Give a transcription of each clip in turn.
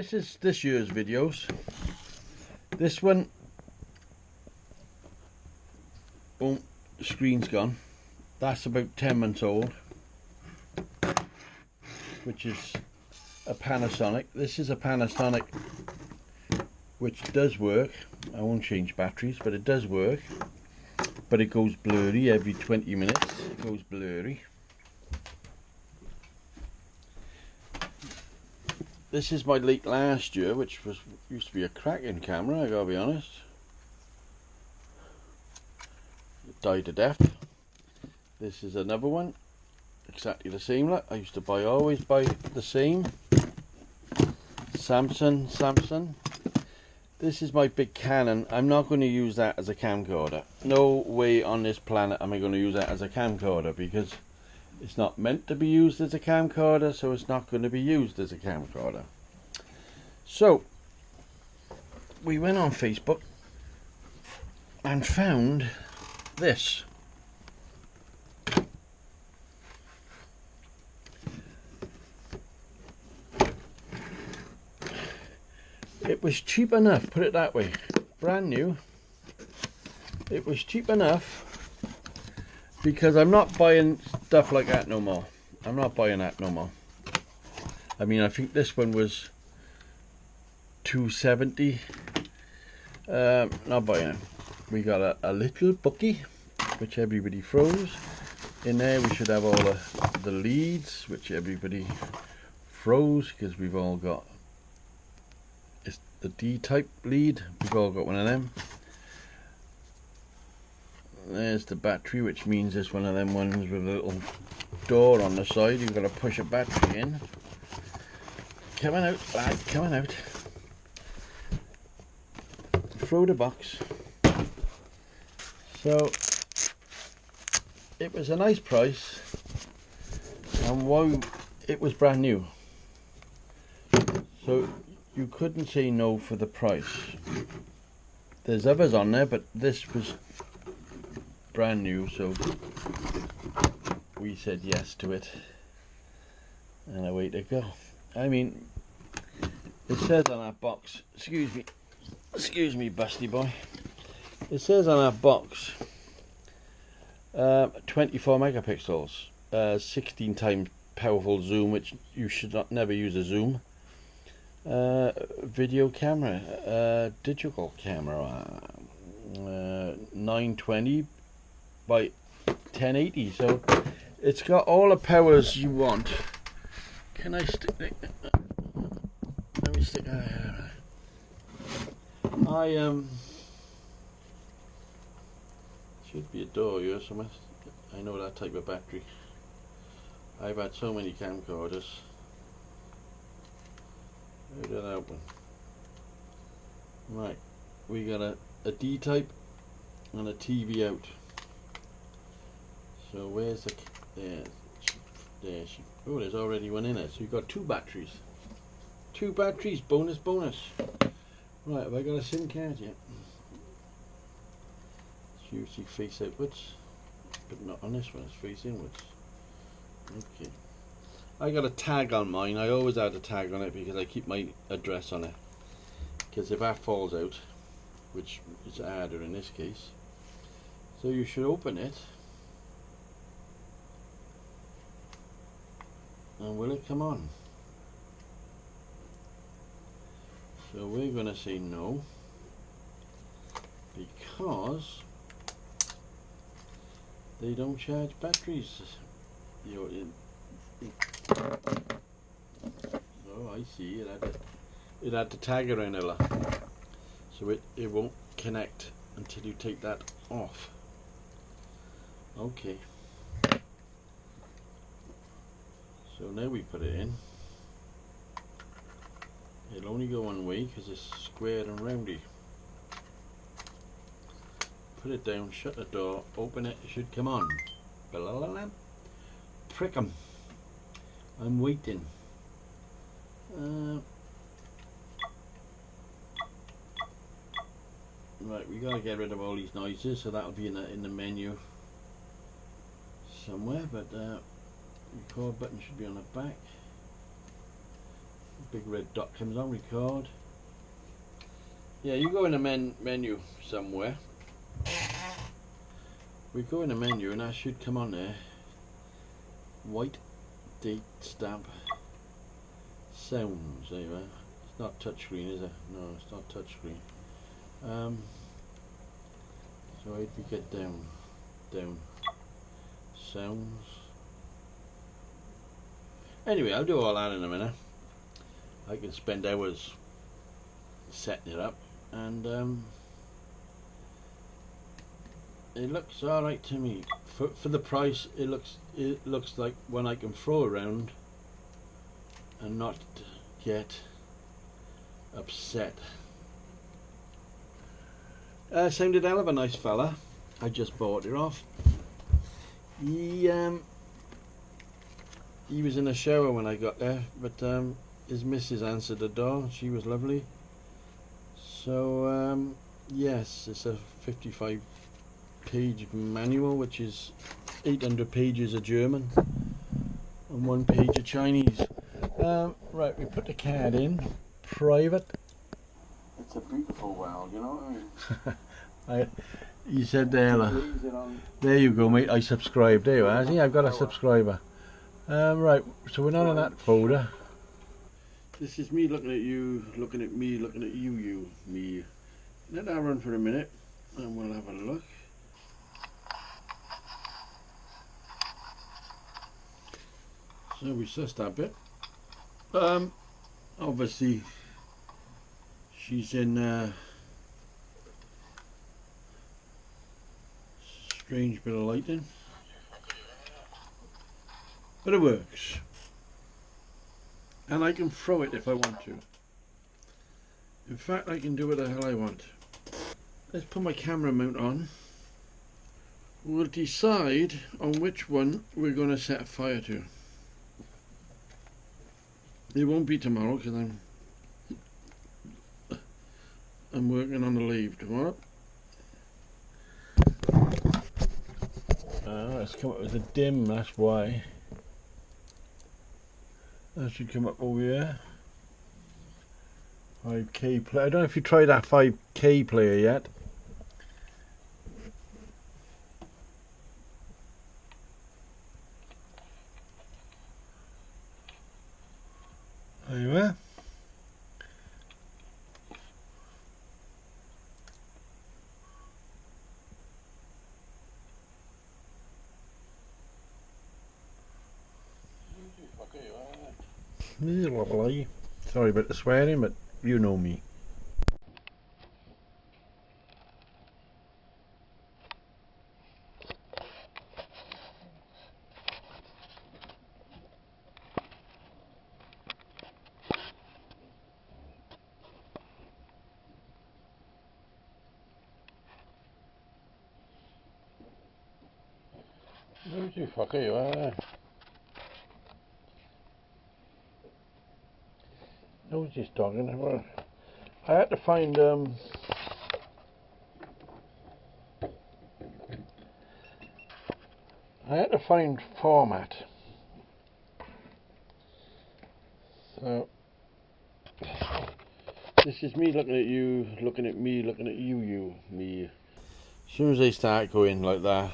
this is this year's videos. This one, boom, the screen's gone. That's about 10 months old, which is a Panasonic. This is a Panasonic which does work. I won't change batteries, but it does work. But it goes blurry every 20 minutes. It goes blurry. This is my late last year, which used to be a cracking camera, I gotta be honest. It died to death. This is another one, exactly the same. Look, I used to always buy the same. Samsung. This is my big Canon. I'm not going to use that as a camcorder. No way on this planet am I going to use that as a camcorder, because it's not meant to be used as a camcorder, so it's not going to be used as a camcorder. So we went on Facebook and found this. It was cheap enough, put it that way, brand new. It was cheap enough because I'm not buying stuff like that no more. I'm not buying that no more. I mean, I think this one was $270. Not buying it. We got a little bookie which everybody throws in there. We should have all the leads which everybody throws, because we've all got, it's the D-type lead. We've all got one of them. There's the battery, which means it's one of them ones with a little door on the side. You've got to push a battery in. Coming out, lad, coming out. Throw the box. So it was a nice price, and why, it was brand new. So you couldn't say no for the price. There's others on there, but this was brand new, so we said yes to it, and away to go. I mean, it says on our box, excuse me busty boy, it says on our box 24 megapixels, 16 times powerful zoom, which you should never use a zoom, video camera, digital camera, 920 by 1080, so it's got all the powers you want. Can I stick it? Let me stick. Should be a door here somewhere. I know that type of battery. I've had so many camcorders. How did that open? Right, we got a D type and a TV out. So where's the, there she, oh, there's already one in it. So you've got two batteries. Two batteries, bonus. Right, have I got a SIM card yet? It's usually face outwards, but not on this one, it's face inwards. Okay. I got a tag on mine. I always add a tag on it because I keep my address on it. Because if that falls out, which is harder in this case, so you should open it. And will it come on? So we're going to say no, because they don't charge batteries. Oh, I see. It had to tag around a lot, so it won't connect until you take that off. Okay. So now we put it in. It'll only go one way because it's square and roundy. Put it down, shut the door, open it, it should come on. Prikim. I'm waiting. Right, we gotta get rid of all these noises, so that'll be in the menu somewhere, but record button should be on the back. Big red dot comes on, record. Yeah, you go in the menu somewhere. We go in the menu and that should come on there. White date stamp. Sounds, there you are. It's not touchscreen, is it? No, it's not touchscreen. So if we get down, sounds. Anyway, I'll do all that in a minute. I can spend hours setting it up, and it looks alright to me. For the price, it looks like one I can throw around and not get upset. Sounded hell of a nice fella. I just bought it off. He was in the shower when I got there, but his missus answered the door. She was lovely. So yes, it's a 55-page manual, which is 800 pages of German and 1 page of Chinese. Right, we put the card in. Private. It's a beautiful world, you know what I mean? You said there, there you go, mate. I subscribed. There you are. See, I've got a subscriber. Right, so we're not in that folder. This is me looking at you, looking at me, looking at you, me. Let that run for a minute, and we'll have a look. So we sussed that bit. Obviously, she's in strange bit of lighting, but it works, and I can throw it if I want to. In fact, I can do what the hell I want. Let's put my camera mount on. We'll decide on which one we're going to set fire to. It won't be tomorrow because I'm working on the lathe tomorrow. It's come up with a dim, that's why. That should come up over here. 5K player. I don't know if you tried that 5K player yet. There you are. Sorry about the swearing, but you know me. Who's you fucker you are? Who's this talking about? I had to find format. So this is me looking at you, looking at me, looking at you, me. As soon as they start going like that,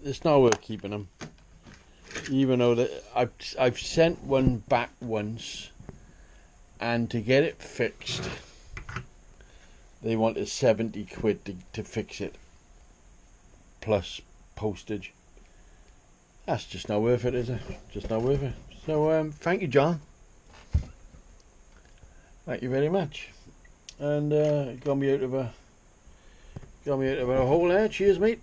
it's not worth keeping them. Even though that I've sent one back once, and to get it fixed, they wanted 70 quid to fix it, plus postage. That's just not worth it, is it? Just not worth it. So thank you, John. Thank you very much. And got me out of a hole there. Cheers, mate.